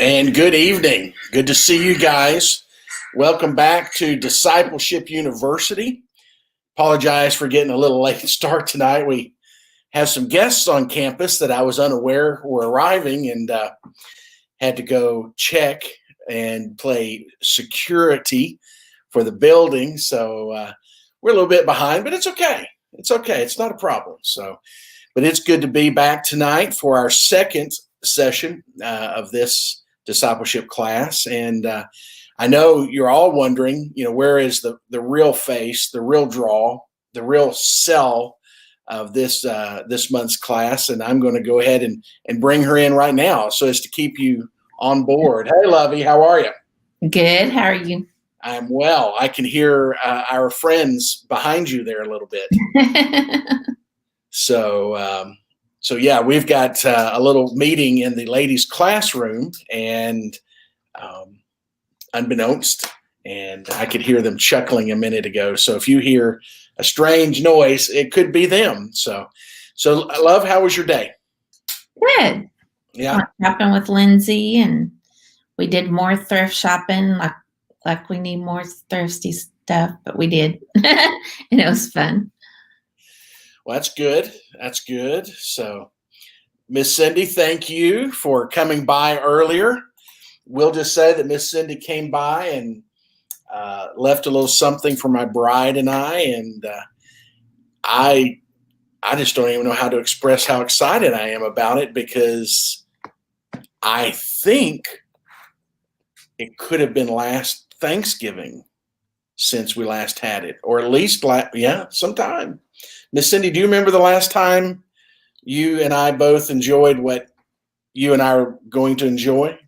And good evening. Good to see you guys. Welcome back to Discipleship University. Apologize for getting a little late start tonight. We have some guests on campus that I was unaware were arriving and had to go check and play security for the building. So we're a little bit behind, but it's okay. It's okay. It's not a problem. But it's good to be back tonight for our second session of this discipleship class. And I know you're all wondering, where is the real face, the real draw, the real sell of this month's class. And I'm going to go ahead and bring her in right now so as to keep you on board. Hey, Lovey, how are you? Good. How are you? I'm well. I can hear our friends behind you there a little bit. So yeah, we've got a little meeting in the ladies' classroom, and unbeknownst, and I could hear them chuckling a minute ago. So if you hear a strange noise, it could be them. So Love, how was your day? Good. Yeah. Went shopping with Lindsay, and we did more thrift shopping. Like we need more thrifty stuff, but we did, and it was fun. Well, that's good. That's good. So, Miss Cindy, thank you for coming by earlier. We'll just say that Miss Cindy came by and left a little something for my bride and and I just don't even know how to express how excited I am about it, because I think it could have been last Thanksgiving since we last had it, or at least sometime. Miss Cindy, do you remember the last time you and I both enjoyed what you and I are going to enjoy?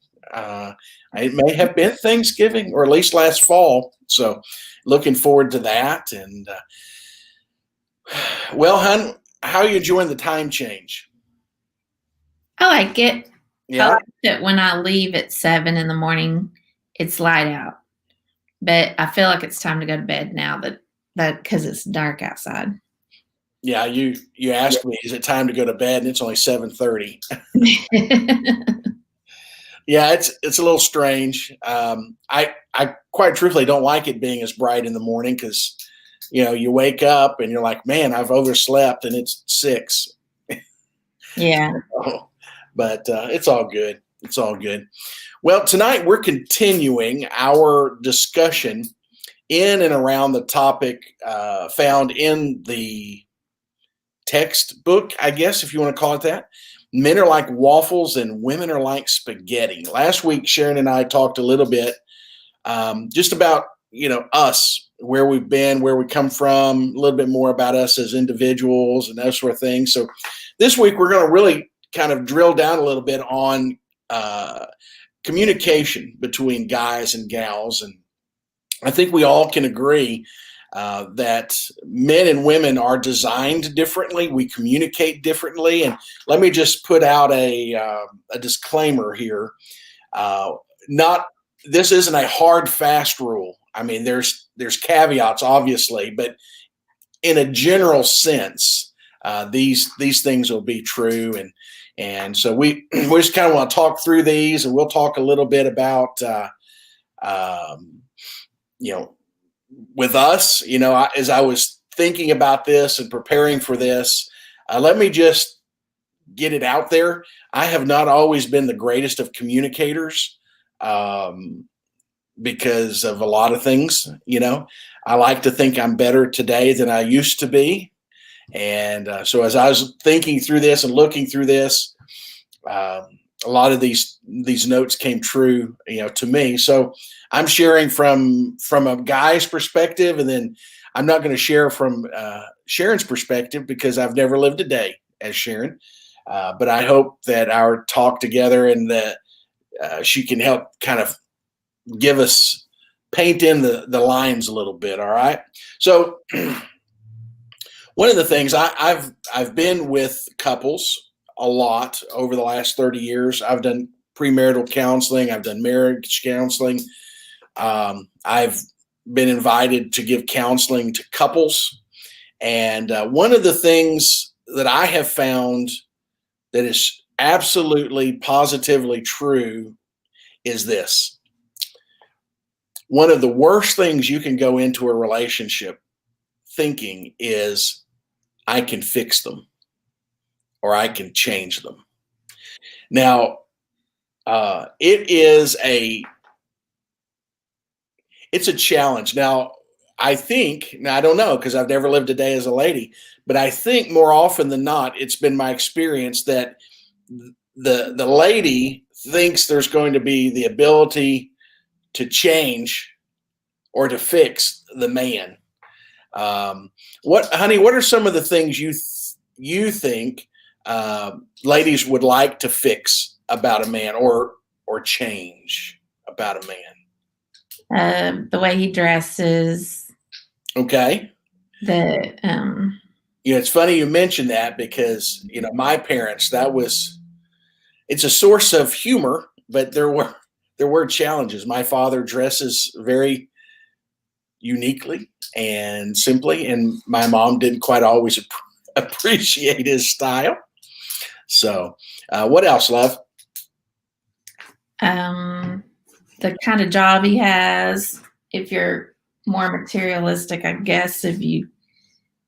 It may have been Thanksgiving, or at least last fall. So looking forward to that. And well, hon, how are you enjoying the time change? I like it. Yeah. I like it when I leave at 7 a.m. It's light out, but I feel like it's time to go to bed now that because it's dark outside. Yeah, you asked me, is it time to go to bed? And it's only 7:30. Yeah, it's a little strange. I quite truthfully don't like it being as bright in the morning, because you wake up and you're like, man, I've overslept and it's 6. Yeah. But it's all good. It's all good. Well, tonight we're continuing our discussion in and around the topic found in the textbook, I guess, if you want to call it that. Men are like waffles and women are like spaghetti. Last week, Sharon and I talked a little bit just about, us, where we've been, where we come from, a little bit more about us as individuals and that sort of thing. So this week, we're going to really kind of drill down a little bit on communication between guys and gals. And I think we all can agree that men and women are designed differently. We communicate differently. And let me just put out a disclaimer here. This isn't a hard, fast rule. I mean, there's caveats, obviously, but in a general sense, these things will be true. And so we just kind of want to talk through these, and we'll talk a little bit about, with us, as I was thinking about this and preparing for this, let me just get it out there. I have not always been the greatest of communicators because of a lot of things. I like to think I'm better today than I used to be. And so as I was thinking through this and looking through this, a lot of these notes came true, to me. So I'm sharing from a guy's perspective, and then I'm not going to share from Sharon's perspective, because I've never lived a day as Sharon. But I hope that our talk together and that she can help kind of paint in the lines a little bit. All right. So one of the things I've been with couples a lot over the last 30 years. I've done premarital counseling. I've done marriage counseling. I've been invited to give counseling to couples. And one of the things that I have found that is absolutely, positively true is this. One of the worst things you can go into a relationship thinking is, I can fix them or I can change them. Now, it's a challenge. Now, I don't know because I've never lived a day as a lady, but I think more often than not, it's been my experience that the lady thinks there's going to be the ability to change or to fix the man. What are some of the things you think ladies would like to fix about a man or change about a man? The way he dresses. Okay. The it's funny you mentioned that because my parents, it's a source of humor, but there were challenges. My father dresses very uniquely and simply, and my mom didn't quite always appreciate his style. So, what else, love? The kind of job he has. If you're more materialistic, I guess, if you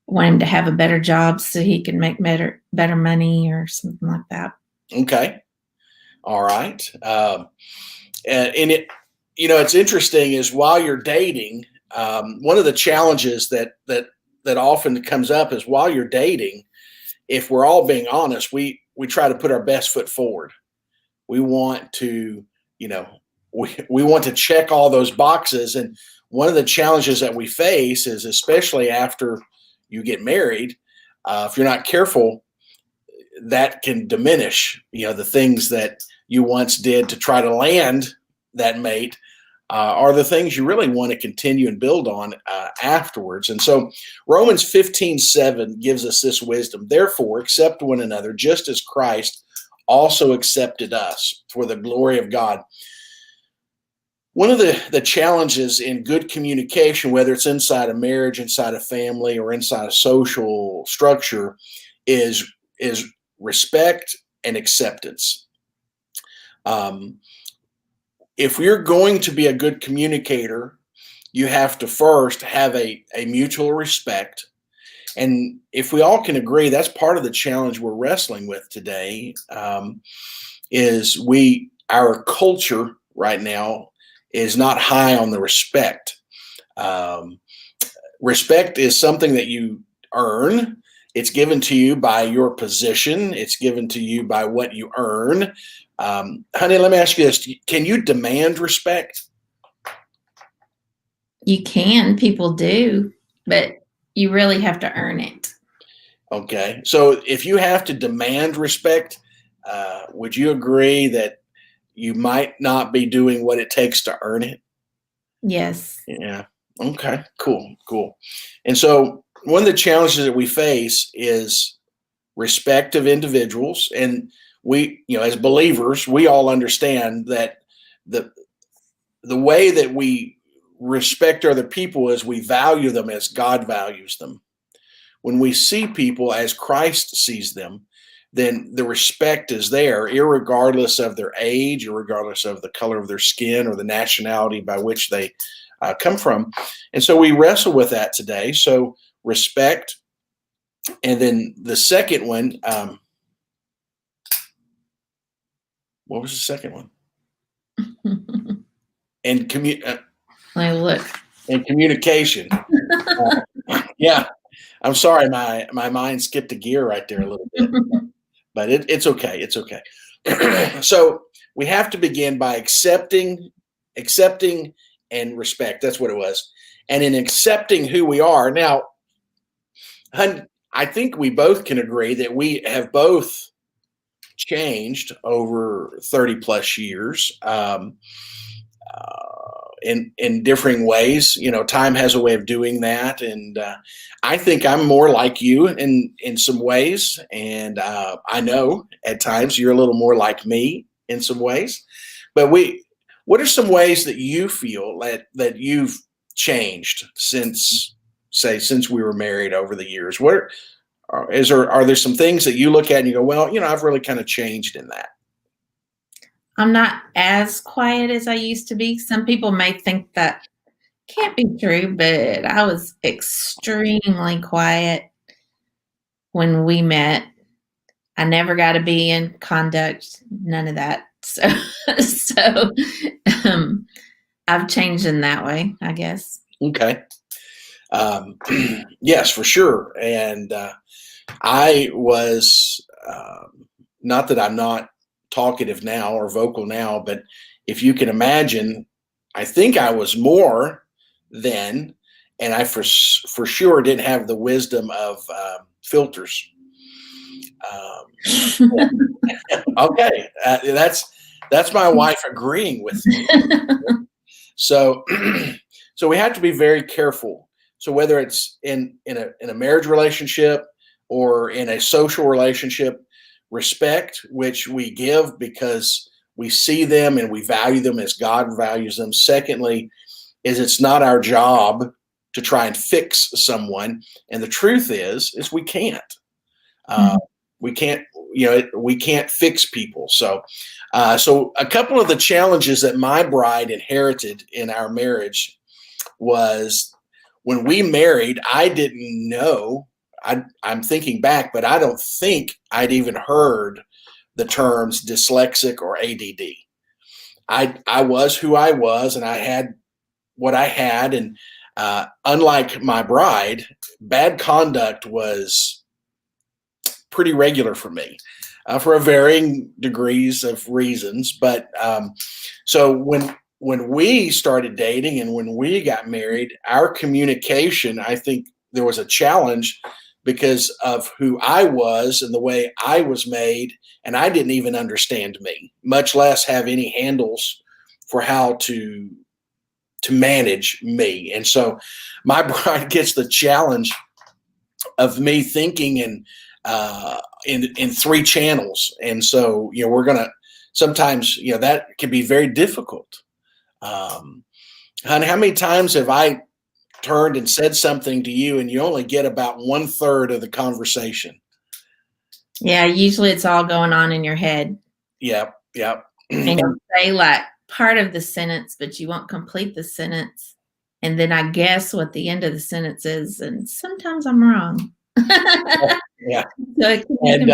want him to have a better job so he can make better money or something like that. Okay. All right. And it's interesting is while you're dating, one of the challenges that often comes up is while you're dating, if we're all being honest, we try to put our best foot forward. We want to, we want to check all those boxes. And one of the challenges that we face is, especially after you get married, if you're not careful, that can diminish, the things that you once did to try to land that mate are the things you really want to continue and build on afterwards. And so Romans 15:7 gives us this wisdom. Therefore, accept one another just as Christ also accepted us for the glory of God. One of the challenges in good communication, whether it's inside a marriage, inside a family, or inside a social structure, is respect and acceptance. If you're going to be a good communicator, you have to first have a mutual respect. And if we all can agree, that's part of the challenge we're wrestling with today, is our culture right now is not high on the respect. Respect is something that you earn. It's given to you by your position. It's given to you by what you earn. Honey, let me ask you this. Can you demand respect? You can. People do, but you really have to earn it. Okay. So if you have to demand respect, would you agree that you might not be doing what it takes to earn it? Yes. Yeah. Okay. Cool. And so one of the challenges that we face is respect of individuals. And we, as believers, we all understand that the way that we respect other people is we value them as God values them. When we see people as Christ sees them, then the respect is there, irregardless of their age, or regardless of the color of their skin or the nationality by which they come from. And so we wrestle with that today. So respect. And then the second one, what was the second one? And and communication. Yeah, I'm sorry, my mind skipped a gear right there a little bit, but it's okay. It's okay. So we have to begin by accepting, and respect. That's what it was. And in accepting who we are now, I think we both can agree that we have both changed over 30 plus years. In differing ways, time has a way of doing that, and I think I'm more like you in some ways, and I know at times you're a little more like me in some ways. But what are some ways that you feel that you've changed since we were married over the years? Are there some things that you look at and you go, well, I've really kind of changed in that? I'm not as quiet as I used to be. Some people may think that can't be true, but I was extremely quiet when we met. I never got to be in conduct, none of that. So, so um, I've changed in that way, I guess. Okay. Yes, for sure. And I was, not that I'm not talkative now or vocal now, but if you can imagine, I think I was more then, and I for sure didn't have the wisdom of filters. Okay, that's my wife agreeing with me. So, so we have to be very careful. So whether it's in a marriage relationship or in a social relationship, respect which we give because we see them and we value them as God values them. Secondly, is it's not our job to try and fix someone, and the truth is we can't. Uh, we can't, we can't fix people. So, so a couple of the challenges that my bride inherited in our marriage was when we married, I didn't know. I'm thinking back, but I don't think I'd even heard the terms dyslexic or ADD. I was who I was, and I had what I had, and unlike my bride, bad conduct was pretty regular for me for a varying degrees of reasons. But so when we started dating and when we got married, our communication, I think there was a challenge because of who I was and the way I was made, and I didn't even understand me, much less have any handles for how to manage me. And so my bride gets the challenge of me thinking in three channels. And so, we're going to sometimes, that can be very difficult. Honey, how many times have I turned and said something to you and you only get about 1/3 of the conversation? Yeah, usually it's all going on in your head. Yep. And you'll say like part of the sentence, but you won't complete the sentence. And then I guess what the end of the sentence is, and sometimes I'm wrong. Yeah. So And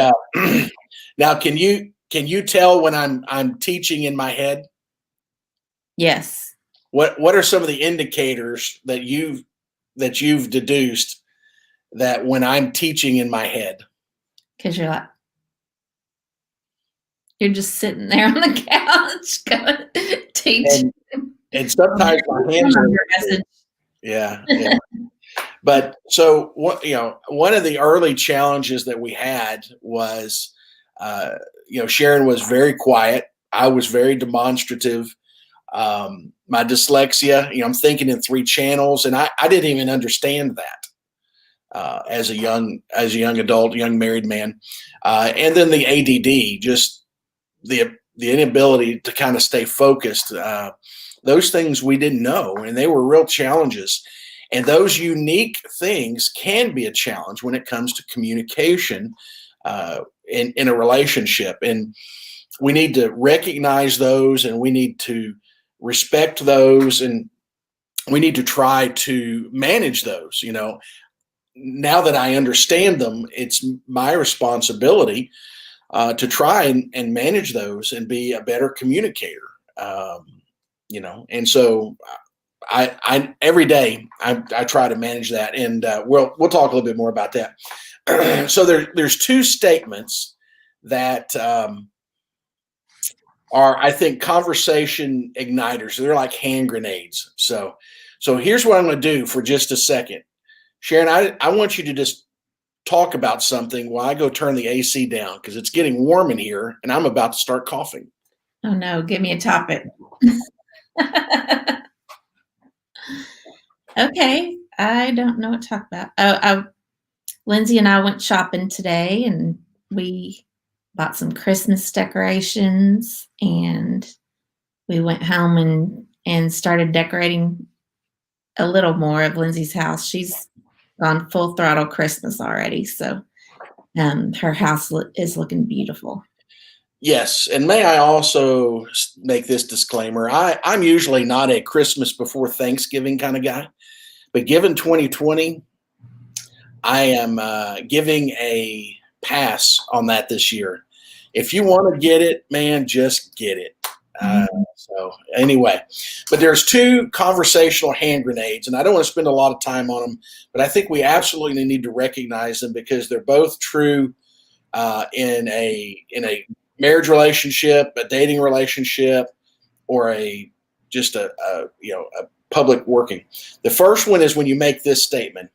now, can you tell when I'm teaching in my head? yes, What are some of the indicators that you've deduced that when I'm teaching in my head? because you're just sitting there on the couch going teach. And sometimes my hands are yeah. But so what, one of the early challenges that we had was, Sharon was very quiet. I was very demonstrative. My dyslexia, I'm thinking in three channels, and I didn't even understand that as a young adult, young married man. And then the ADD, just the inability to kind of stay focused. Those things we didn't know, and they were real challenges. And those unique things can be a challenge when it comes to communication in a relationship. And we need to recognize those, and we need to respect those, and we need to try to manage those. Now that I understand them, it's my responsibility to try and manage those and be a better communicator. And so I every day I try to manage that, and we'll talk a little bit more about that. So there's two statements that are, I think, conversation igniters. They're like hand grenades. So here's what I'm going to do for just a second. Sharon, I want you to just talk about something while I go turn the AC down because it's getting warm in here and I'm about to start coughing. Oh no, give me a topic. Okay, I don't know what to talk about. Lindsay and I went shopping today, and we bought some Christmas decorations, and we went home and started decorating a little more of Lindsay's house. She's gone full throttle Christmas already, so her house is looking beautiful. Yes, and may I also make this disclaimer? I'm usually not a Christmas before Thanksgiving kind of guy, but given 2020, I am giving a pass on that this year. If you want to get it, man, just get it. Uh, Mhm. so anyway, but there's two conversational hand grenades, and I don't want to spend a lot of time on them, but I think we absolutely need to recognize them because they're both true in a marriage relationship, a dating relationship, or a public working. The first one is when you make this statement: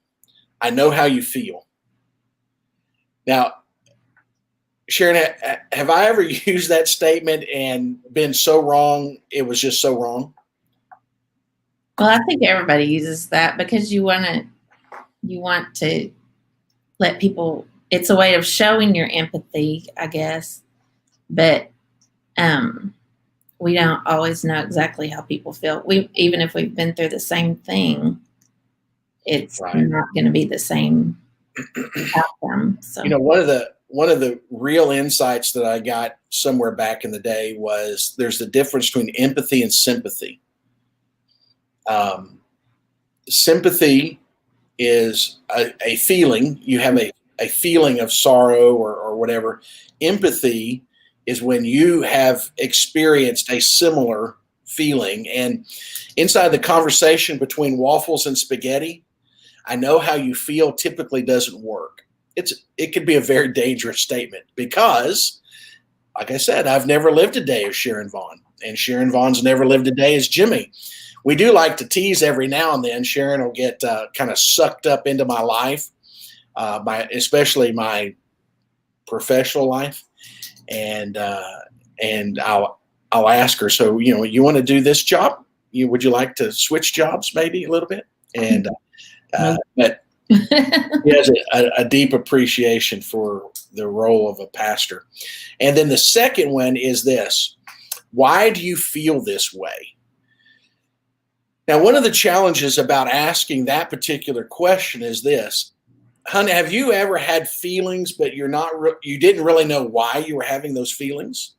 "I know how you feel." Now, Sharon, have I ever used that statement and been so wrong? It was just so wrong. Well, I think everybody uses that because you want to let people. It's a way of showing your empathy, I guess, but um, we don't always know exactly how people feel. We even if we've been through the same thing, it's Right. not going to be the same outcome. So, One of the real insights that I got somewhere back in the day was there's the difference between empathy and sympathy. Um, Sympathy is a feeling. You have a feeling of sorrow or whatever. Empathy is when you have experienced a similar feeling. And inside the conversation between waffles and spaghetti, I know how you feel typically doesn't work. It could be a very dangerous statement because, like I said, I've never lived a day as Sharon Vaughn, and Sharon Vaughn's never lived a day as Jimmy. We do like to tease every now and then. Sharon will get kind of sucked up into my life, especially my professional life, and I'll ask her. So you want to do this job? Would you like to switch jobs maybe a little bit? And but he has a deep appreciation for the role of a pastor. And then the second one is this: why do you feel this way? Now, one of the challenges about asking that particular question is this: honey, have you ever had feelings, but you didn't really know why you were having those feelings?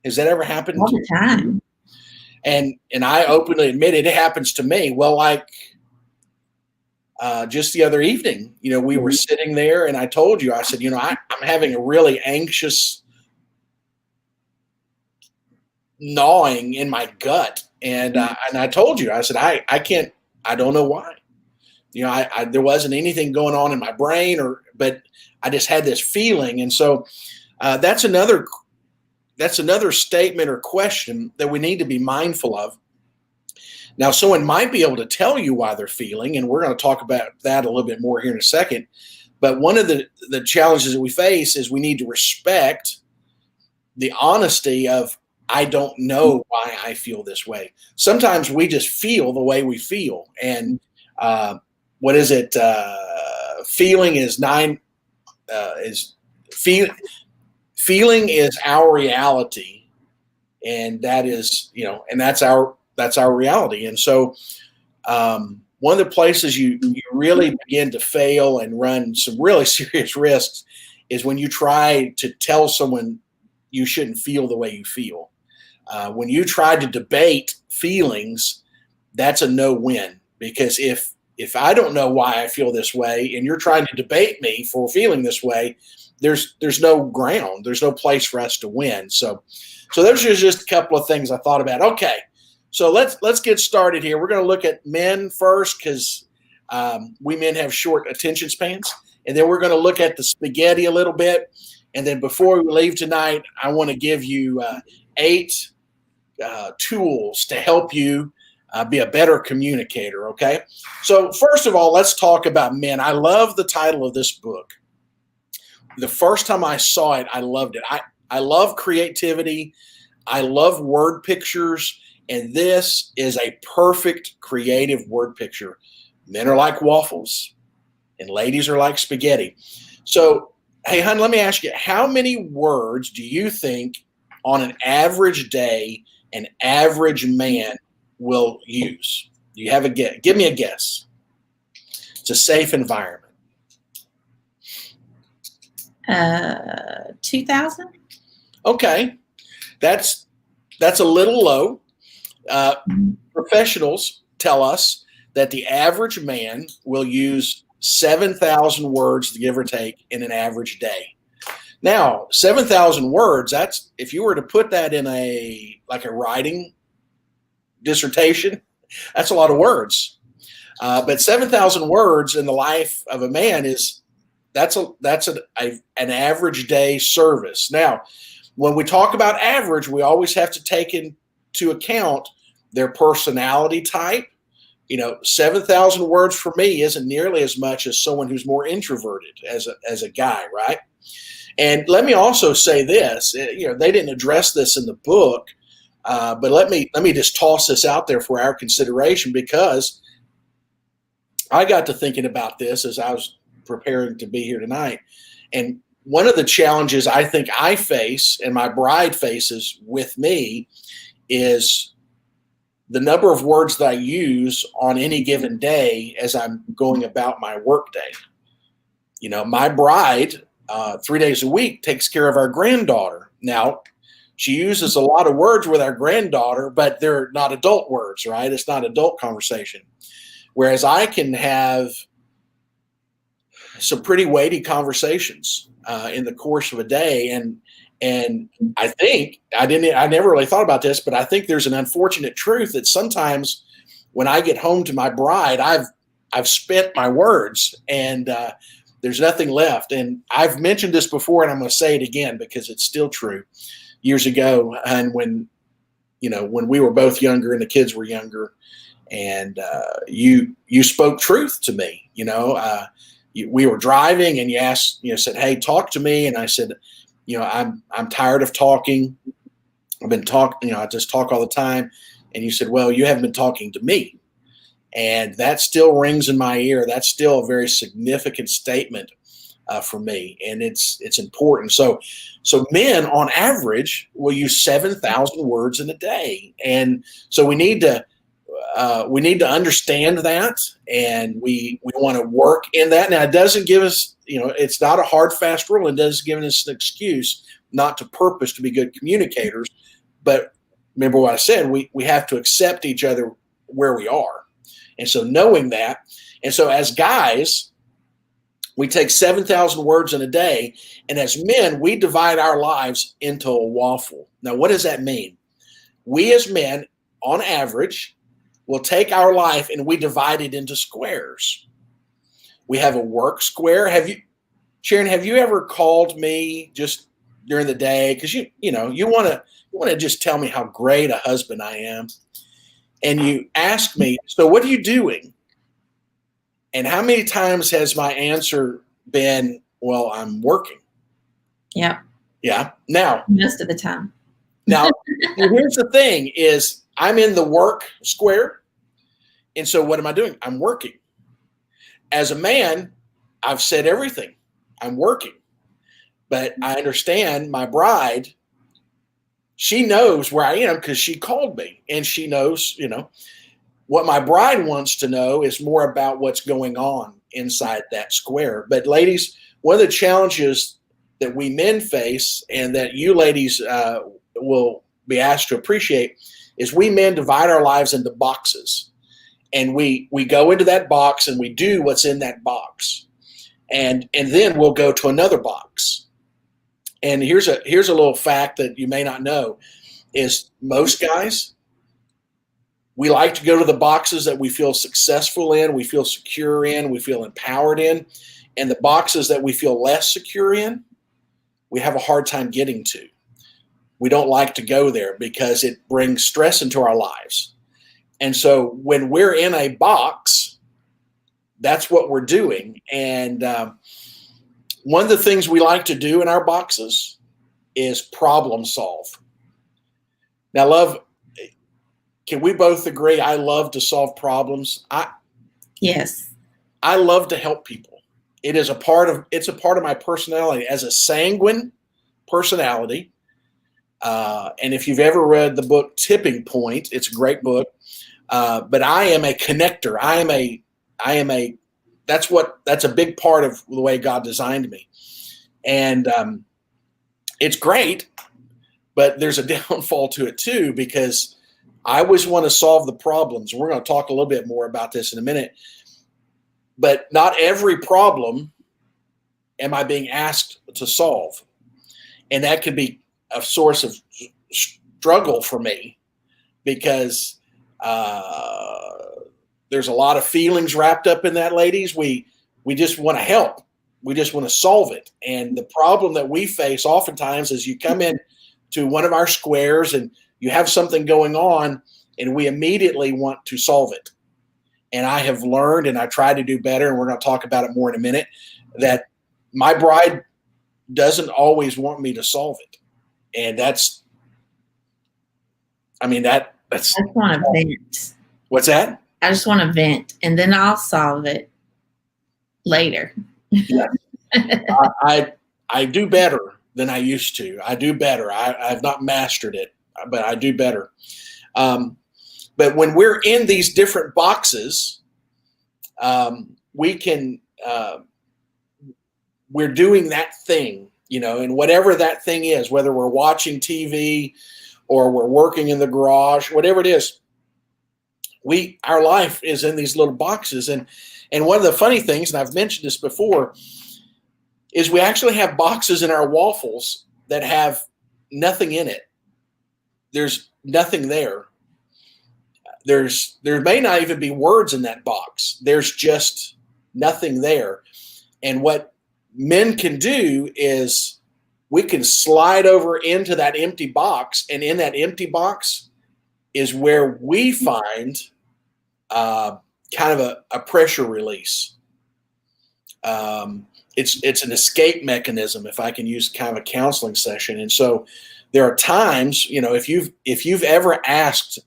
Has that ever happened all to the time. you? And I openly admit it happens to me. Well, like just the other evening, we were sitting there, and I told you, I said, I'm having a really anxious gnawing in my gut, and I told you, I said, I can't, I don't know why. There wasn't anything going on in my brain, but I just had this feeling, and so that's another statement or question that we need to be mindful of. Now, someone might be able to tell you why they're feeling, and we're going to talk about that a little bit more here in a second. But one of the challenges that we face is we need to respect the honesty of, I don't know why I feel this way. Sometimes we just feel the way we feel. And what is it? Feeling is feeling is our reality, and that is, and that's our reality. And so one of the places you really begin to fail and run some really serious risks is when you try to tell someone you shouldn't feel the way you feel. When you try to debate feelings, that's a no-win, because if I don't know why I feel this way and you're trying to debate me for feeling this way, there's no ground, there's no place for us to win. So those are just a couple of things I thought about. Okay, so let's get started here. We're going to look at men first because we men have short attention spans, and then we're going to look at the spaghetti a little bit. And then before we leave tonight, I want to give you 8 tools to help you be a better communicator. Okay, so first of all, let's talk about men. I love the title of this book. The first time I saw it, I loved it. I love creativity. I love word pictures. And this is a perfect creative word picture. Men are like waffles, and ladies are like spaghetti. So, hey, hon, let me ask you, how many words do you think on an average day an average man will use? Do you have a guess? Give me a guess. It's a safe environment. 2,000. Okay, that's a little low. Professionals tell us that the average man will use 7,000 words, give or take, in an average day. Now, 7,000 words, that's, if you were to put that in a writing dissertation, that's a lot of words. But 7,000 words in the life of a man that's an average day service. Now, when we talk about average, we always have to take into account their personality type. 7,000 words for me isn't nearly as much as someone who's more introverted as a guy, right? And let me also say this, they didn't address this in the book, but let me just toss this out there for our consideration, because I got to thinking about this as I was preparing to be here tonight. And one of the challenges I think I face and my bride faces with me is the number of words that I use on any given day as I'm going about my work day. My bride, 3 days a week, takes care of our granddaughter. Now, she uses a lot of words with our granddaughter, but they're not adult words, right? It's not adult conversation. Whereas I can have some pretty weighty conversations in the course of a day. And I think I never really thought about this, but I think there's an unfortunate truth that sometimes when I get home to my bride, I've spent my words and there's nothing left. And I've mentioned this before, and I'm going to say it again because it's still true. Years ago, and when we were both younger and the kids were younger, and you spoke truth to me. We were driving, and you asked, said, "Hey, talk to me." And I said, I'm tired of talking. I've been talking, I just talk all the time. And you said, "Well, you haven't been talking to me." And that still rings in my ear. That's still a very significant statement for me, and it's important. So men on average will use 7,000 words in a day, and so we need to understand that, and we want to work in that. Now, it doesn't give us, it's not a hard, fast rule. It doesn't give us an excuse not to purpose to be good communicators. But remember what I said, we have to accept each other where we are. And so knowing that, and so as guys, we take 7,000 words in a day, and as men, we divide our lives into a waffle. Now, what does that mean? We as men, on average, will take our life and we divide it into squares. We have a work square. Sharon, have you ever called me just during the day because you want to just tell me how great a husband I am, and you ask me, "So what are you doing?" And how many times has my answer been, "Well, I'm working"? Yeah. Yeah. Now, most of the time. Now, here's the thing: is I'm in the work square, and so what am I doing? I'm working. As a man, I've said everything. I'm working, but I understand my bride. She knows where I am because she called me, and she knows, what my bride wants to know is more about what's going on inside that square. But ladies, one of the challenges that we men face, and that you ladies will be asked to appreciate, is we men divide our lives into boxes, and we go into that box and we do what's in that box, and then we'll go to another box. And here's a little fact that you may not know is most guys, we like to go to the boxes that we feel successful in, we feel secure in, we feel empowered in, and the boxes that we feel less secure in, we have a hard time getting to. We don't like to go there because it brings stress into our lives. And so when we're in a box, that's what we're doing. And one of the things we like to do in our boxes is problem solve. Now, love, can we both agree? I love to solve problems. Yes. I love to help people. It's a part of my personality as a sanguine personality. And if you've ever read the book Tipping Point, it's a great book. But I am a connector. That's a big part of the way God designed me. And it's great. But there's a downfall to it too, because I always want to solve the problems. We're going to talk a little bit more about this in a minute. But not every problem am I being asked to solve. And that could be a source of struggle for me, because there's a lot of feelings wrapped up in that, ladies. We just want to help. We just want to solve it. And the problem that we face oftentimes is you come in to one of our squares and you have something going on, and we immediately want to solve it. And I have learned, and I try to do better, and we're going to talk about it more in a minute, that my bride doesn't always want me to solve it. And that's I just want to vent. What's that? I just want to vent, and then I'll solve it later. Yeah. I do better than I used to. I do better. I've not mastered it, but I do better. But when we're in these different boxes, we're doing that thing, and whatever that thing is, whether we're watching TV or we're working in the garage, whatever it is, our life is in these little boxes. And one of the funny things, and I've mentioned this before, is we actually have boxes in our waffles that have nothing in it. There's nothing there. There may not even be words in that box. There's just nothing there. And what men can do is we can slide over into that empty box, and in that empty box is where we find kind of a pressure release. It's an escape mechanism, if I can use kind of a counseling session. And so there are times, if you've ever asked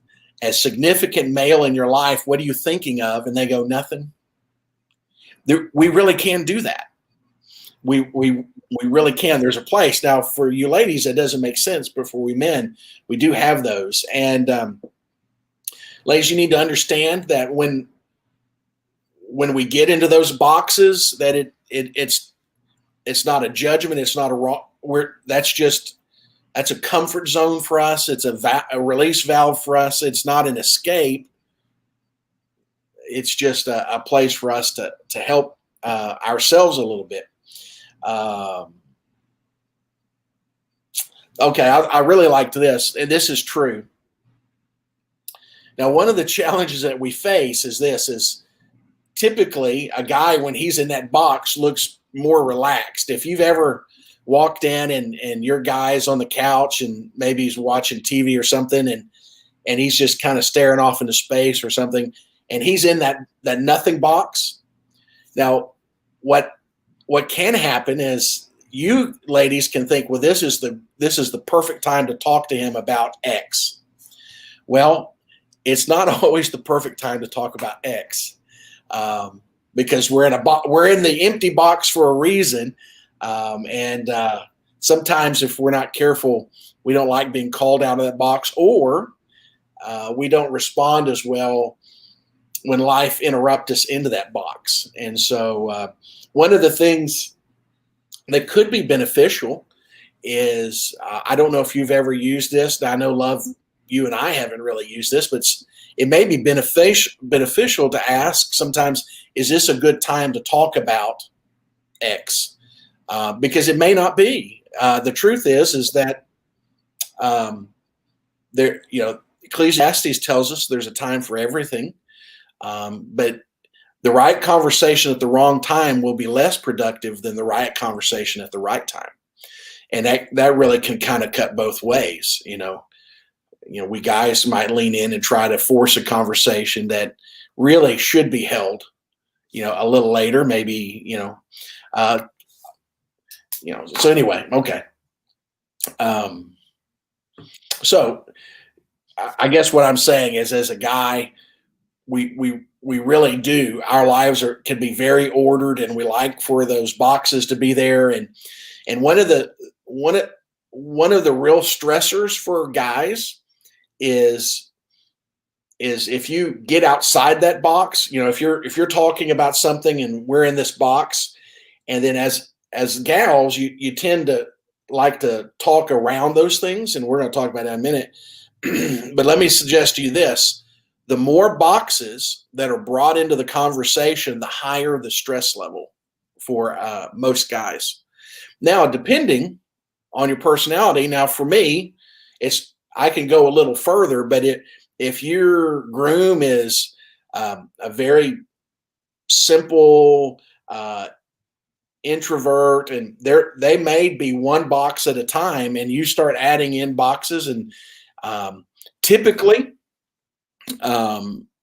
a significant male in your life, what are you thinking of? And they go, nothing. We really can do that. We really can. There's a place. Now, for you ladies, that doesn't make sense, but for we men, we do have those. And ladies, you need to understand that when we get into those boxes, that it's not a judgment. It's not a wrong. That's a comfort zone for us. It's a release valve for us. It's not an escape. It's just a place for us to help ourselves a little bit. Okay, I really liked this, and this is true. Now, one of the challenges that we face is typically a guy, when he's in that box, looks more relaxed. If you've ever walked in and your guy's on the couch and maybe he's watching TV or something, and he's just kind of staring off into space or something, and he's in that nothing box. Now, what can happen is you ladies can think, well, this is the perfect time to talk to him about X. Well, it's not always the perfect time to talk about X, because we're in the empty box for a reason. And sometimes if we're not careful, we don't like being called out of that box, or we don't respond as well when life interrupts us into that box. And so one of the things that could be beneficial is, I don't know if you've ever used this. I know, Love, you and I haven't really used this, but it may be beneficial to ask sometimes, is this a good time to talk about X? Because it may not be. The truth is that Ecclesiastes tells us there's a time for everything, but the right conversation at the wrong time will be less productive than the right conversation at the right time, and that really can kind of cut both ways. We guys might lean in and try to force a conversation that really should be held, a little later, maybe, so anyway, okay. So I guess what I'm saying is, as a guy, we really do. Our lives can be very ordered, and we like for those boxes to be there. And one of the real stressors for guys is if you get outside that box. If you're talking about something and we're in this box, and then as gals, you tend to like to talk around those things, and we're going to talk about that in a minute. But let me suggest to you this. The more boxes that are brought into the conversation, the higher the stress level for most guys. Now, depending on your personality, now for me, I can go a little further, but if your groom is a very simple introvert, and they may be one box at a time, and you start adding in boxes, and typically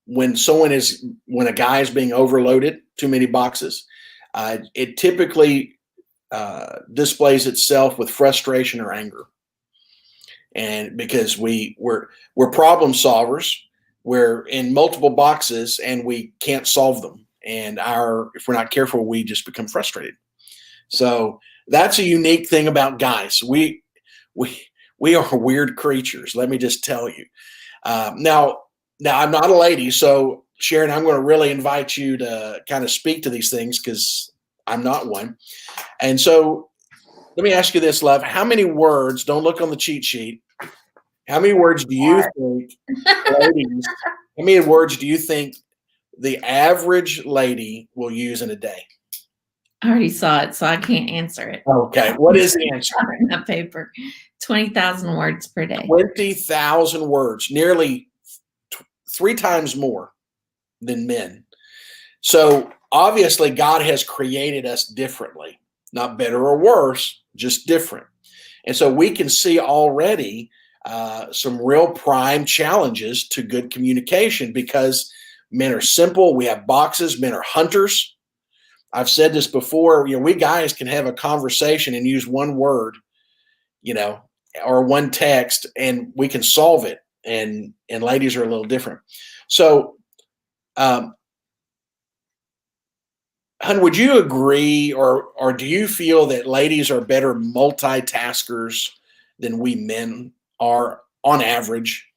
when a guy is being overloaded, too many boxes, it typically displays itself with frustration or anger. And because we're problem solvers, we're in multiple boxes and we can't solve them. And if we're not careful, we just become frustrated. So that's a unique thing about guys. We are weird creatures. Let me just tell you. Now I'm not a lady, so Sharon, I'm going to really invite you to kind of speak to these things because I'm not one. And so let me ask you this, love. How many words, don't look on the cheat sheet, how many words do you think, ladies, how many words do you think the average lady will use in a day? I already saw it, so I can't answer it. Okay. What is the answer? In that paper, 20,000 words per day. 20,000 words, nearly 3 times more than men. So obviously God has created us differently, not better or worse, just different. And so we can see already some real prime challenges to good communication because men are simple. We have boxes. Men are hunters. I've said this before. We guys can have a conversation and use one word, or one text, and we can solve it. And ladies are a little different. So, hun, would you agree, or do you feel that ladies are better multitaskers than we men are on average?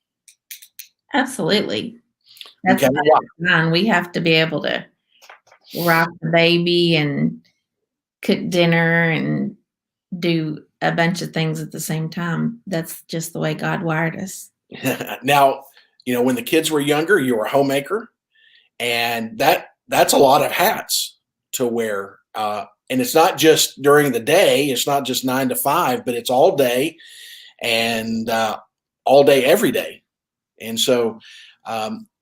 Absolutely. That's Okay. fine. We have to be able to rock the baby and cook dinner and do a bunch of things at the same time. That's just the way God wired us. Now, when the kids were younger, you were a homemaker, and that's a lot of hats to wear. And it's not just during the day. It's not just 9 to 5, but it's all day and all day, every day. And so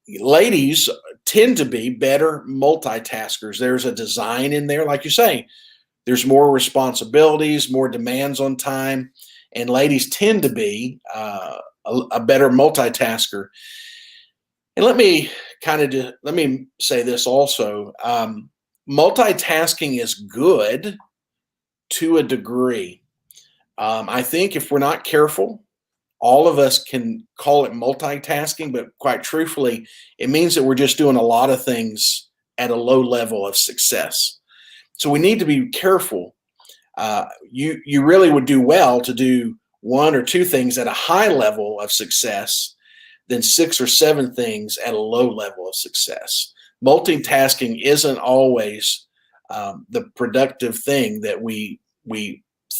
ladies tend to be better multitaskers. There's a design in there, like you say. There's more responsibilities, more demands on time, and ladies tend to be a better multitasker. And let me say this also. Multitasking is good to a degree. I think if we're not careful, all of us can call it multitasking, but quite truthfully, it means that we're just doing a lot of things at a low level of success. So we need to be careful. You really would do well to do 1 or 2 things at a high level of success than 6 or 7 things at a low level of success. Multitasking isn't always the productive thing that we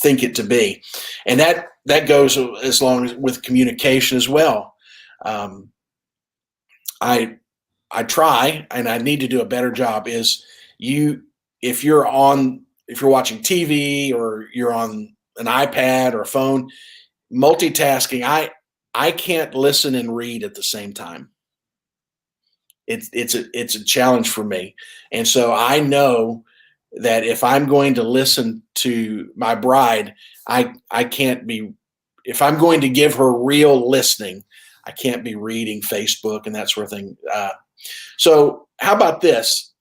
think it to be, and that goes as long as with communication as well. I try, and I need to do a better job. If you're watching TV or you're on an iPad or a phone, multitasking, I can't listen and read at the same time. It's a challenge for me, and so I know that if I'm going to listen to my bride, I can't be. If I'm going to give her real listening, I can't be reading Facebook and that sort of thing. So how about this?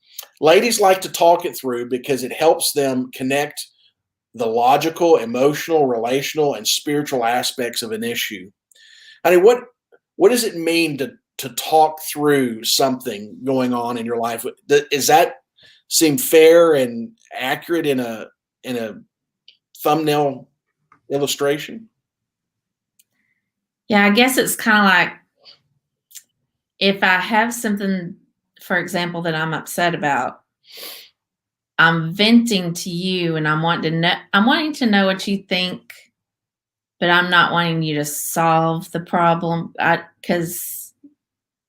Ladies like to talk it through because it helps them connect the logical, emotional, relational, and spiritual aspects of an issue. I mean, what does it mean to talk through something going on in your life? Does that seem fair and accurate in a thumbnail illustration? Yeah, I guess it's kind of like if I have something, for example, that I'm upset about, I'm venting to you and I'm wanting to know what you think but I'm not wanting you to solve the problem because,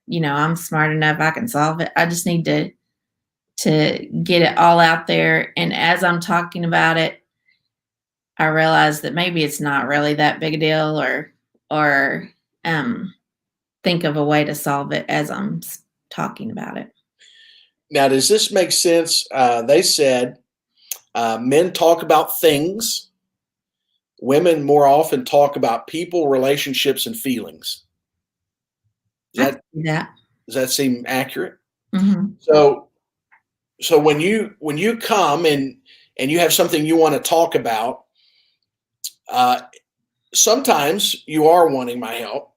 I'm smart enough. I can solve it. I just need to get it all out there. And as I'm talking about it, I realize that maybe it's not really that big a deal, or think of a way to solve it as I'm talking about it. Now, does this make sense? They said men talk about things. Women more often talk about people, relationships, and feelings. I can see that. Does that seem accurate? Mm-hmm. So when you come and you have something you want to talk about, sometimes you are wanting my help.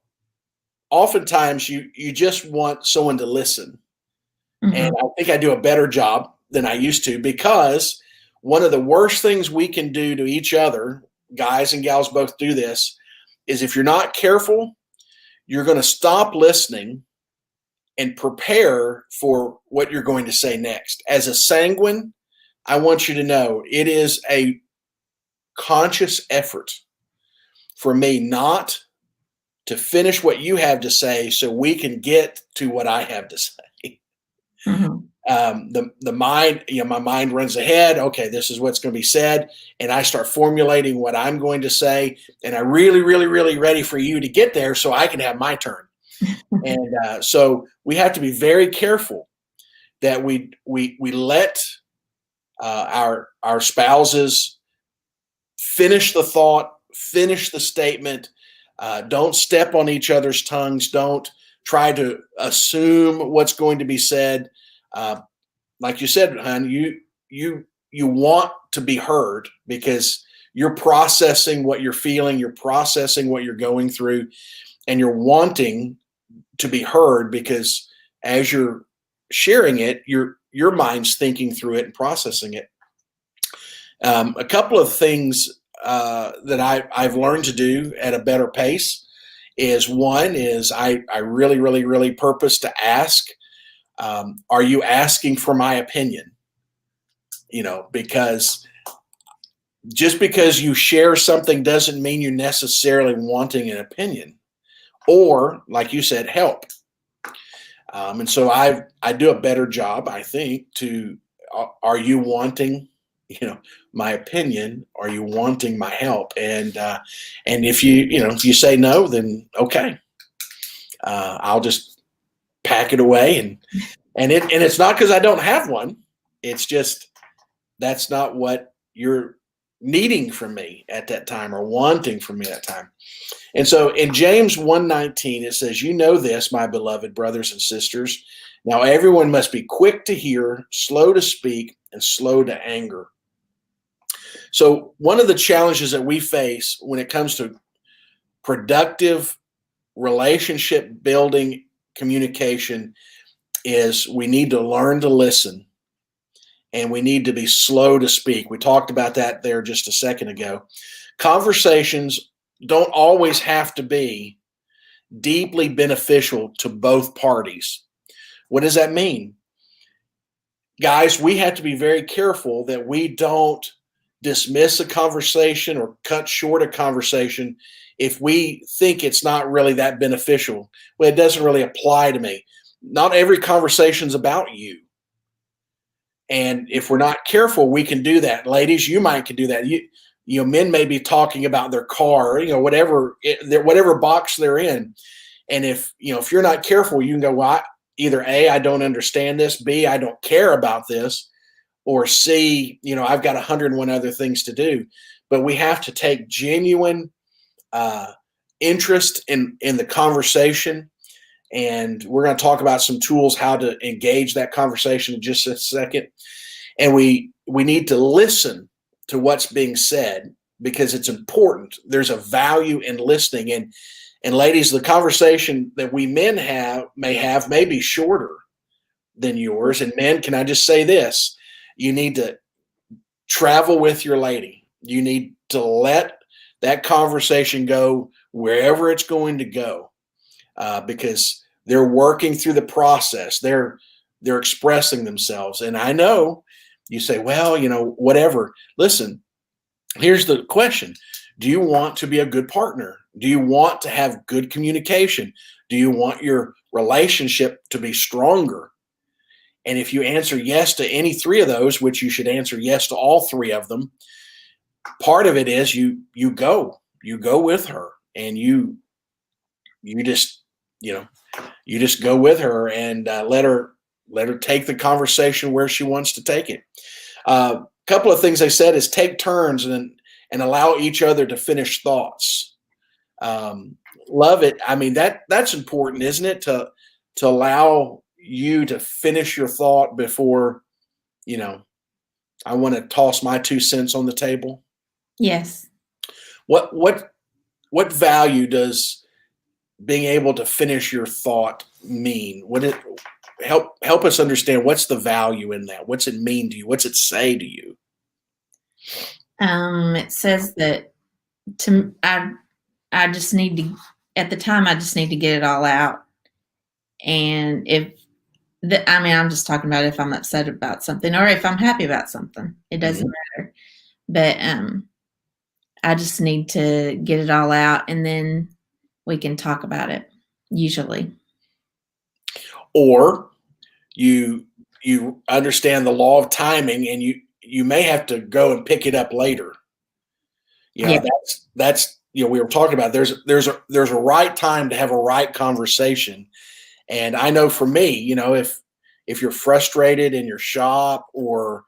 Oftentimes you just want someone to listen. Mm-hmm. And I think I do a better job than I used to, because one of the worst things we can do to each other, guys and gals both do this, is if you're not careful, you're going to stop listening and prepare for what you're going to say next. As a sanguine, I want you to know it is a conscious effort for me not to finish what you have to say so we can get to what I have to say. Mm-hmm. The mind, my mind runs ahead. Okay, this is what's going to be said. And I start formulating what I'm going to say. And I really, really, really ready for you to get there so I can have my turn. And so we have to be very careful that we let our spouses finish the thought, finish the statement. Don't step on each other's tongues. Don't try to assume what's going to be said. Like you said, hon, you want to be heard because you're processing what you're feeling, you're processing what you're going through, and you're wanting to be heard because as you're sharing it, your mind's thinking through it and processing it. A couple of things that I've learned to do at a better pace is, one is I really, really, really purpose to ask, are you asking for my opinion? Because just because you share something doesn't mean you're necessarily wanting an opinion or, like you said, help. And so I do a better job, I think, are you wanting, my opinion? Are you wanting my help? And if if you say no, then okay, I'll just pack it away. And it's not because I don't have one. It's just that's not what you're needing from me at that time or wanting from me at that time. And so in James 1:19, it says, "You know this, my beloved brothers and sisters. Now everyone must be quick to hear, slow to speak, and slow to anger." So one of the challenges that we face when it comes to productive relationship building communication is we need to learn to listen and we need to be slow to speak. We talked about that there just a second ago. Conversations don't always have to be deeply beneficial to both parties. What does that mean? Guys, we have to be very careful that we don't dismiss a conversation or cut short a conversation if we think it's not really that beneficial. Well, it doesn't really apply to me. Not every conversation's about you. And if we're not careful, we can do that. Ladies, you might can do that. Men may be talking about their car, whatever box they're in. And if you're not careful, you can go, well, either A, I don't understand this, B, I don't care about this, or C, I've got 101 other things to do. But we have to take genuine interest in the conversation. And we're going to talk about some tools how to engage that conversation in just a second. And we need to listen to what's being said because it's important. There's a value in listening. And ladies, the conversation that we men may be shorter than yours. And men, can I just say this? You need to travel with your lady. You need to let that conversation go wherever it's going to go. Because they're working through the process. They're expressing themselves. And I know you say, well, whatever. Listen, here's the question. Do you want to be a good partner? Do you want to have good communication? Do you want your relationship to be stronger? And if you answer yes to any three of those, which you should answer yes to all three of them, part of it is you go with her, and you just you just go with her, and let her take the conversation where she wants to take it. A couple of things they said is take turns and allow each other to finish thoughts. Love it. I mean, that's important, isn't it? To allow you to finish your thought before, I want to toss my 2 cents on the table. Yes. What value does being able to finish your thought mean? Help us understand, what's the value in that? What's it mean to you? What's it say to you? It says that I just need to, at the time, I just need to get it all out. And I'm just talking about if I'm upset about something or if I'm happy about something, it doesn't matter. But I just need to get it all out, and then we can talk about it, usually. Or you understand the law of timing, and you may have to go and pick it up later. That's we were talking about, there's a right time to have a right conversation. And I know for me, if you're frustrated in your shop or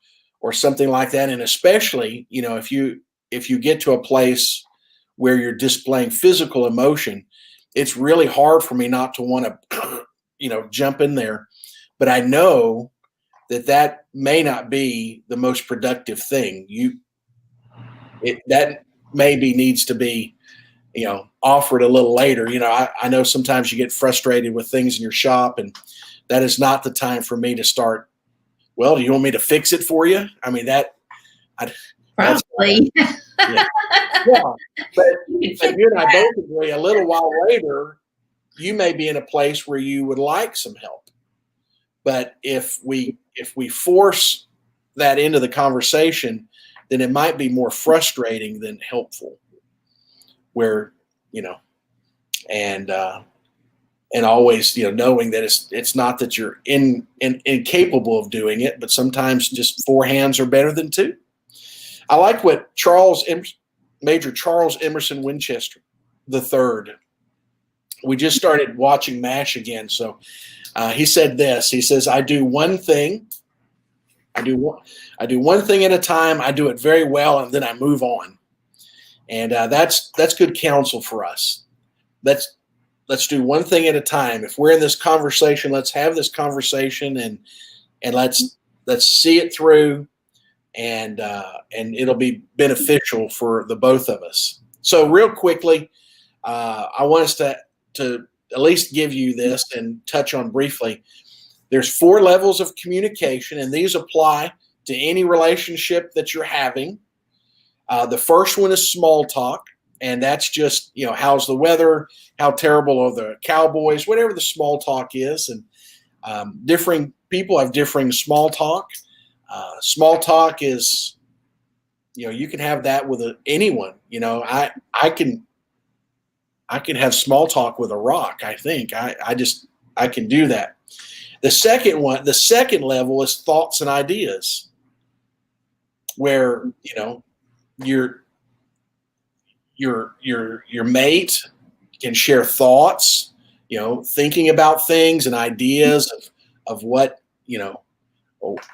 something like that, and especially, if you get to a place where you're displaying physical emotion, it's really hard for me not to want to, jump in there. But I know that may not be the most productive thing. That maybe needs to be, offered a little later. I know sometimes you get frustrated with things in your shop, and that is not the time for me to start, well, do you want me to fix it for you? I mean, probably. Yeah. But you and I both agree, a little while later, you may be in a place where you would like some help. But if we force that into the conversation, then it might be more frustrating than helpful. Where, and always, knowing that it's not that you're incapable of doing it, but sometimes just 4 hands are better than 2. I like what Major Charles Emerson Winchester III. We just started watching MASH again, so he said this. He says, I do one thing at a time. I do it very well, and then I move on. And that's good counsel for us. Let's do one thing at a time. If we're in this conversation, let's have this conversation, and let's see it through, and it'll be beneficial for the both of us. So real quickly, I want us to at least give you this and touch on briefly. There's 4 levels of communication, and these apply to any relationship that you're having. The first one is small talk, and that's just, how's the weather? How terrible are the Cowboys? Whatever the small talk is. And differing people have differing small talk. Small talk is, you can have that with anyone. I can have small talk with a rock. I think I can do that. The second level is thoughts and ideas, where, your mate can share thoughts, thinking about things and ideas of what,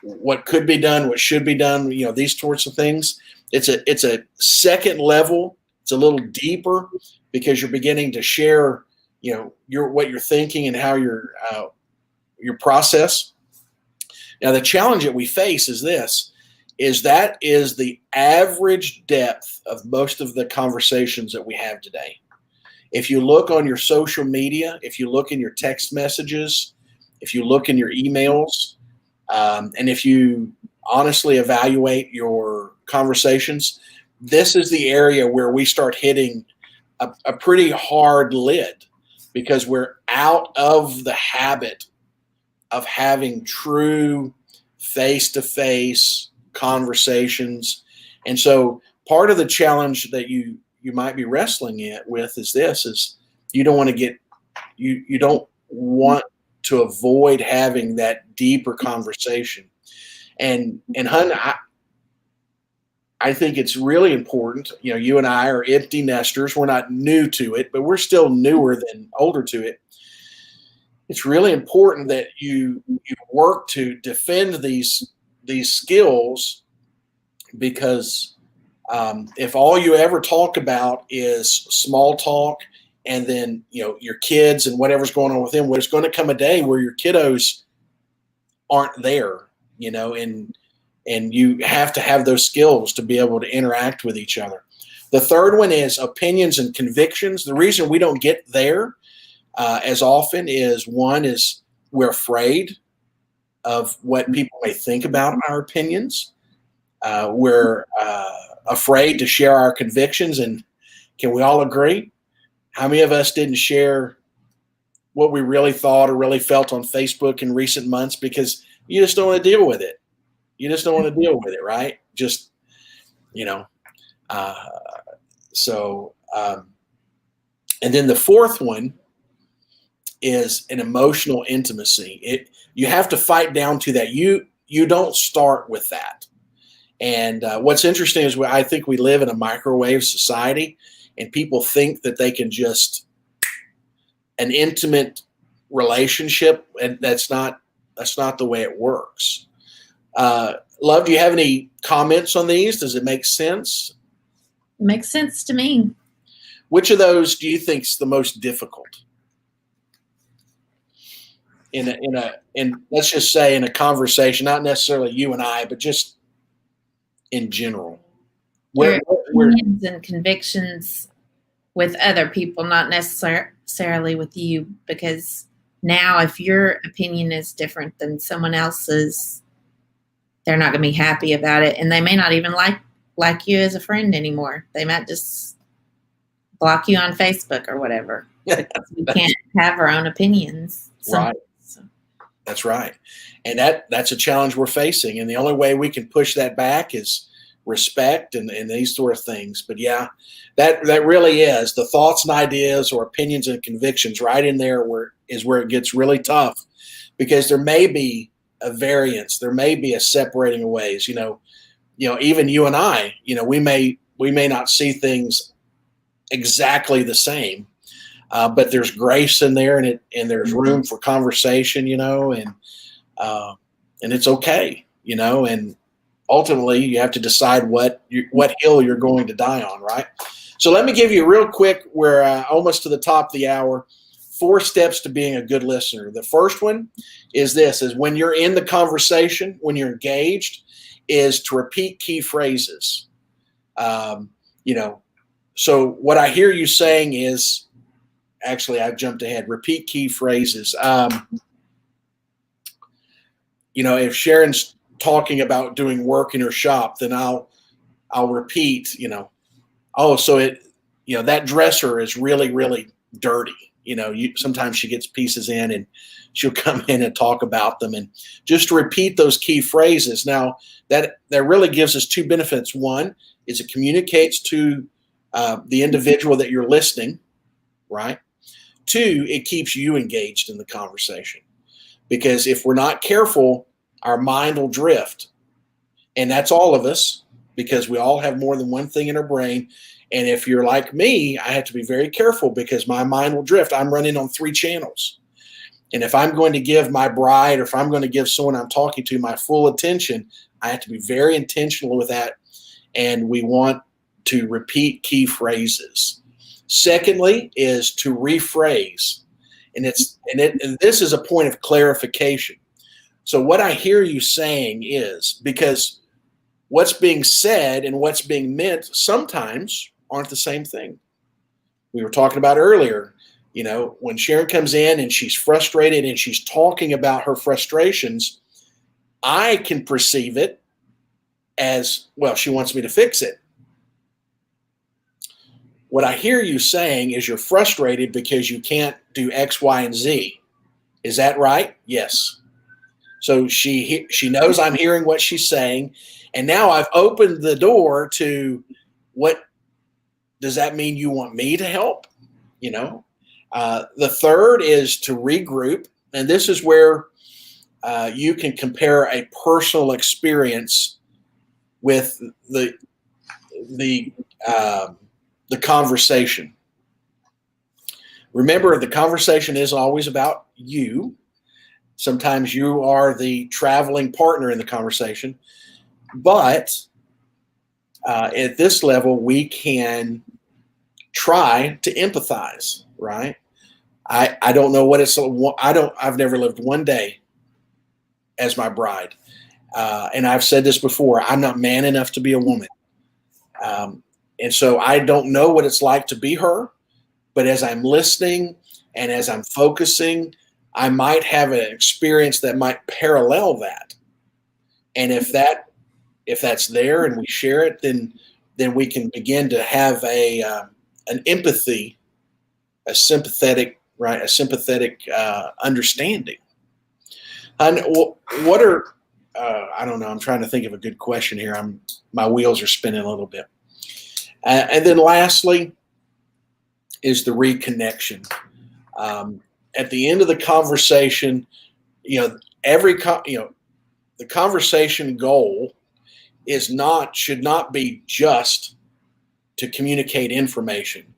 what could be done, what should be done, these sorts of things. It's a second level. It's a little deeper, because you're beginning to share, what you're thinking and how your process. Now, the challenge that we face is that is the average depth of most of the conversations that we have today. If you look on your social media, if you look in your text messages, if you look in your emails, and if you honestly evaluate your conversations, this is the area where we start hitting a pretty hard lid, because we're out of the habit of having true face-to-face conversations. And so part of the challenge that you you might be wrestling with is this: is you don't want to get you don't want to avoid having that deeper conversation. And hun, I think it's really important. You know, you and I are empty nesters. We're not new to it, but we're still newer than older to it. It's really important that you work to defend these skills, because if all you ever talk about is small talk, and then your kids and whatever's going on with them, there's going to come a day where your kiddos aren't there, and you have to have those skills to be able to interact with each other. The third one is opinions and convictions. The reason we don't get there as often is, one is we're afraid of what people may think about our opinions. We're afraid to share our convictions. And can we all agree? How many of us didn't share what we really thought or really felt on Facebook in recent months because you just don't want to deal with it? You just don't want to deal with it, right? Just, and then the fourth one is an emotional intimacy. You have to fight down to that. You don't start with that. And what's interesting is I think we live in a microwave society, and people think that they can just an intimate relationship, and that's not the way it works. Love, do you have any comments on these? Does it make sense? It makes sense to me. Which of those do you think is the most difficult? In let's just say in a conversation, not necessarily you and I, but just in general. Your opinions and convictions with other people, not necessarily with you, because now if your opinion is different than someone else's, they're not going to be happy about it, and they may not even like you as a friend anymore. They might just block you on Facebook or whatever, because we can't have our own opinions. Right. That's right. And that's a challenge we're facing. And the only way we can push that back is respect and these sort of things. But yeah, that really is the thoughts and ideas or opinions and convictions right in there where it gets really tough, because there may be a variance. There may be a separating of ways, even you and I, we may not see things exactly the same. But there's grace in there, and there's room for conversation, and it's okay, and ultimately you have to decide what hill you're going to die on, right? So let me give you real quick, we're almost to the top of the hour, 4 steps to being a good listener. The first one is when you're in the conversation, when you're engaged, is to repeat key phrases. So what I hear you saying is, actually, I've jumped ahead. Repeat key phrases. If Sharon's talking about doing work in her shop, then I'll repeat, that dresser is really, really dirty. Sometimes she gets pieces in and she'll come in and talk about them, and just to repeat those key phrases. Now that really gives us 2 benefits. One is it communicates to the individual that you're listening, right? 2, it keeps you engaged in the conversation, because if we're not careful, our mind will drift. And that's all of us, because we all have more than one thing in our brain. And if you're like me, I have to be very careful, because my mind will drift. I'm running on 3 channels. And if I'm going to give my bride, or if I'm going to give someone I'm talking to my full attention, I have to be very intentional with that. And we want to repeat key phrases. Secondly is to rephrase. And this is a point of clarification. So what I hear you saying is, because what's being said and what's being meant sometimes aren't the same thing. We were talking about earlier, when Sharon comes in and she's frustrated and she's talking about her frustrations, I can perceive it as, well, she wants me to fix it. What I hear you saying is you're frustrated because you can't do X, Y, and Z. Is that right? Yes. So she knows I'm hearing what she's saying, and now I've opened the door to what does that mean you want me to help? You know, the third is to regroup. And this is where you can compare a personal experience with the conversation. Remember, the conversation is always about you. Sometimes you are the traveling partner in the conversation, but at this level, we can try to empathize, right? I don't know what it's. I've never lived one day as my bride, and I've said this before. I'm not man enough to be a woman, and so I don't know what it's like to be her. But as I'm listening and as I'm focusing, I might have an experience that might parallel that. And if that's there and we share it, then we can begin to have an empathy, a sympathetic understanding. And what are I don't know. I'm trying to think of a good question here. My wheels are spinning a little bit. And then lastly is the reconnection. At the end of the conversation, the conversation goal should not be just to communicate information.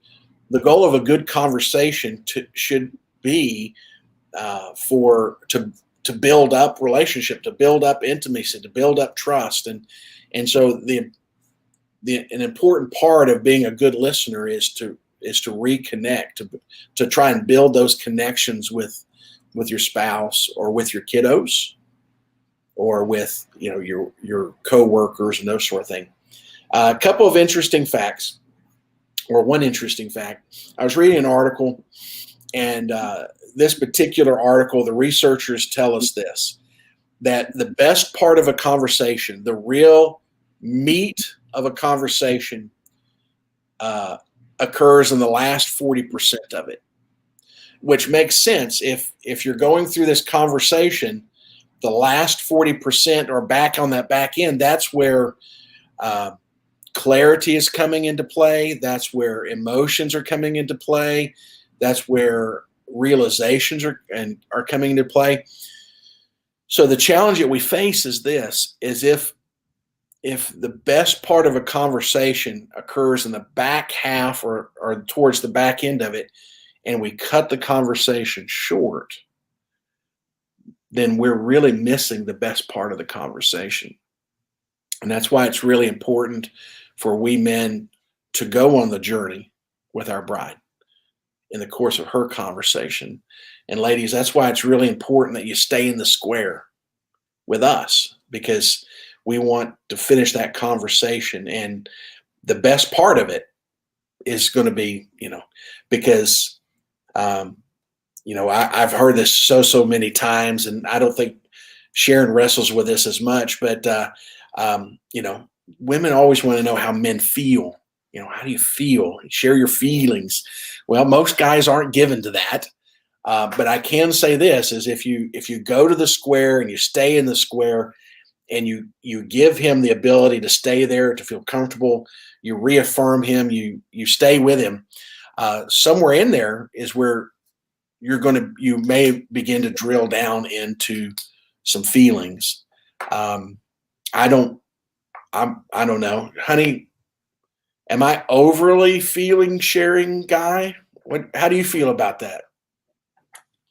The goal of a good conversation should be to build up relationship, to build up intimacy, to build up trust, and so an important part of being a good listener is to reconnect, to try and build those connections with your spouse or with your kiddos or with your coworkers and those sort of things. A couple of interesting facts, or one interesting fact. I was reading an article, and this particular article, the researchers tell us this, that the best part of a conversation, the real meat of a conversation, occurs in the last 40% of it, which makes sense. If you're going through this conversation, the last 40% are back on that back end. That's where clarity is coming into play. That's where emotions are coming into play. That's where realizations are coming into play. So the challenge that we face is this: is if the best part of a conversation occurs in the back half or towards the back end of it, and we cut the conversation short, then we're really missing the best part of the conversation. And that's why it's really important for we men to go on the journey with our bride in the course of her conversation. And ladies, that's why it's really important that you stay in the square with us, because we want to finish that conversation. And the best part of it is going to be, because, I've heard this so many times, and I don't think Sharon wrestles with this as much, but, women always want to know how men feel. How do you feel? Share your feelings. Well, most guys aren't given to that. But I can say this is if you go to the square and you stay in the square, and you give him the ability to stay there, to feel comfortable, you reaffirm him, you stay with him, somewhere in there is where you may begin to drill down into some feelings. I don't know, honey, am I overly feeling sharing guy? How do you feel about that?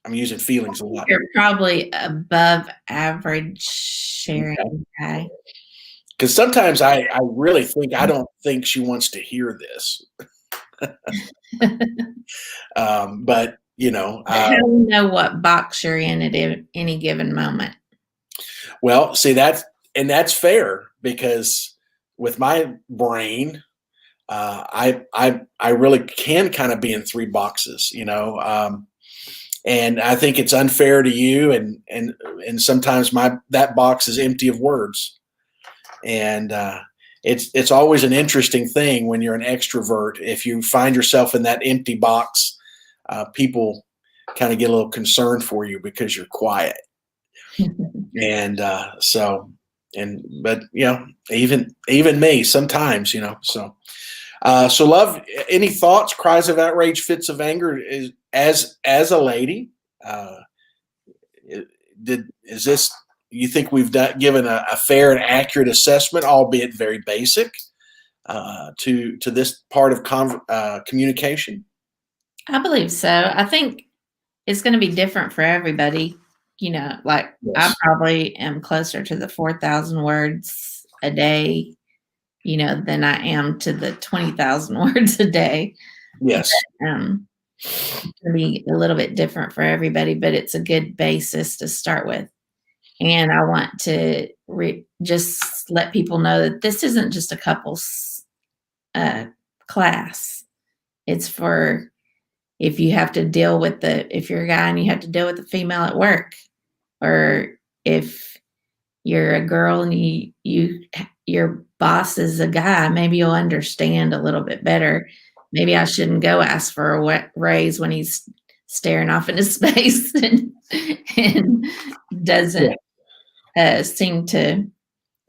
I'm using feelings a lot. You're probably above average sharing guy. Because sometimes I really think, I don't think she wants to hear this. But, How do you know what box you're in at any given moment? Well, see, that's fair, because with my brain, I really can kind of be in three boxes, and I think it's unfair to you, and sometimes that box is empty of words, and it's always an interesting thing when you're an extrovert. If you find yourself in that empty box, people kind of get a little concerned for you because you're quiet, and but even me sometimes, so. So, love, any thoughts, cries of outrage, fits of anger, as a lady? Uh, is this, you think we've given a fair and accurate assessment, albeit very basic, to this part of communication? I believe so. I think it's going to be different for everybody. Like I Yes. probably am closer to the 4,000 words a day, than I am to the 20,000 words a day. Yes. It's going to be a little bit different for everybody, but it's a good basis to start with. And I want to just let people know that this isn't just a couples class. It's for if you have to deal with if you're a guy and you have to deal with a female at work, or if you're a girl and your boss is a guy, maybe you'll understand a little bit better. Maybe I shouldn't go ask for a raise when he's staring off into space and doesn't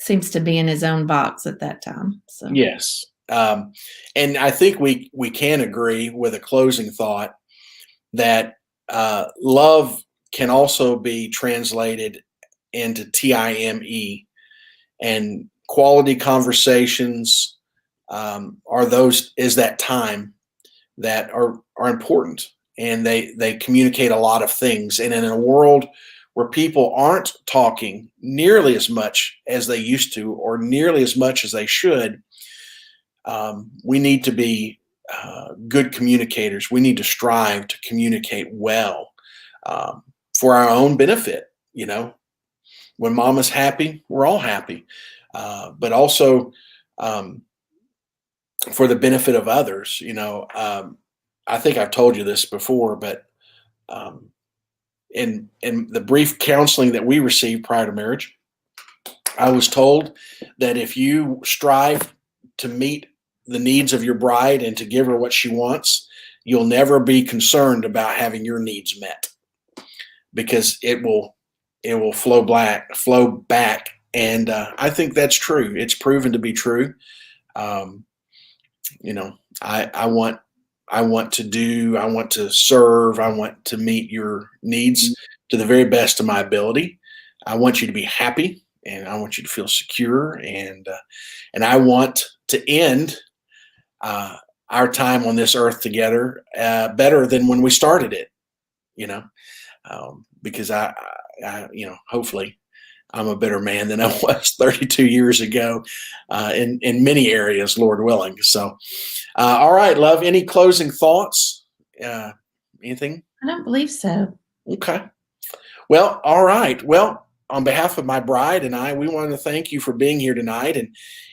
seems to be in his own box at that time. So yes. And I think we can agree with a closing thought that love can also be translated into TIME, and quality conversations is that time that are important, and they communicate a lot of things. And in a world where people aren't talking nearly as much as they used to, or nearly as much as they should, we need to be good communicators. We need to strive to communicate well, for our own benefit. When mama's happy, we're all happy, but also for the benefit of others. I think I've told you this before, but in the brief counseling that we received prior to marriage, I was told that if you strive to meet the needs of your bride and to give her what she wants, you'll never be concerned about having your needs met, because it will flow back. And I think that's true. It's proven to be true. I want to serve. I want to meet your needs to the very best of my ability. I want you to be happy, and I want you to feel secure, and I want to end our time on this earth together better than when we started it. Because I hopefully I'm a better man than I was 32 years ago in many areas, Lord willing. So, all right, love, any closing thoughts? Anything? I don't believe so. Okay. Well, all right. Well, on behalf of my bride and I, we want to thank you for being here tonight.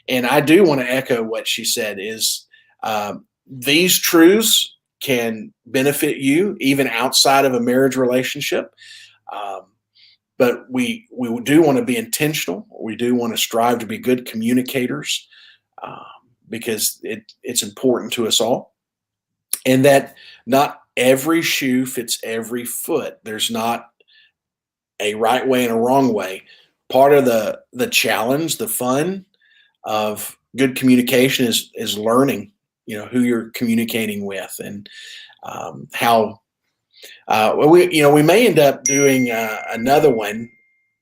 And I do want to echo what she said is these truths can benefit you even outside of a marriage relationship. But we do want to be intentional. We do want to strive to be good communicators, because it's important to us all. And that not every shoe fits every foot. There's not a right way and a wrong way. Part of the challenge, the fun of good communication is learning, who you're communicating with, and how. We may end up doing another one,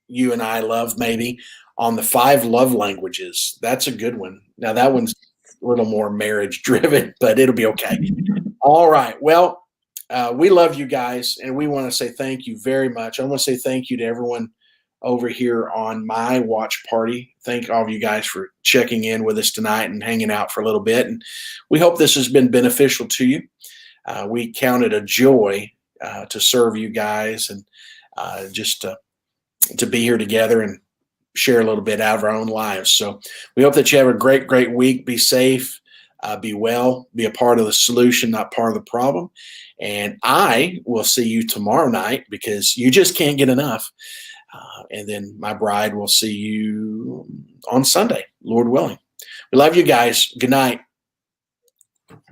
you and I, love, maybe on the 5 love languages. That's a good one. Now that one's a little more marriage driven, but it'll be okay. All right. Well, we love you guys, and we want to say thank you very much. I want to say thank you to everyone over here on my watch party. Thank all of you guys for checking in with us tonight and hanging out for a little bit. And we hope this has been beneficial to you. We count it a joy to serve you guys, and just to be here together and share a little bit out of our own lives. So we hope that you have a great, great week. Be safe, be well, be a part of the solution, not part of the problem. And I will see you tomorrow night, because you just can't get enough. And then my bride will see you on Sunday, Lord willing. We love you guys. Good night.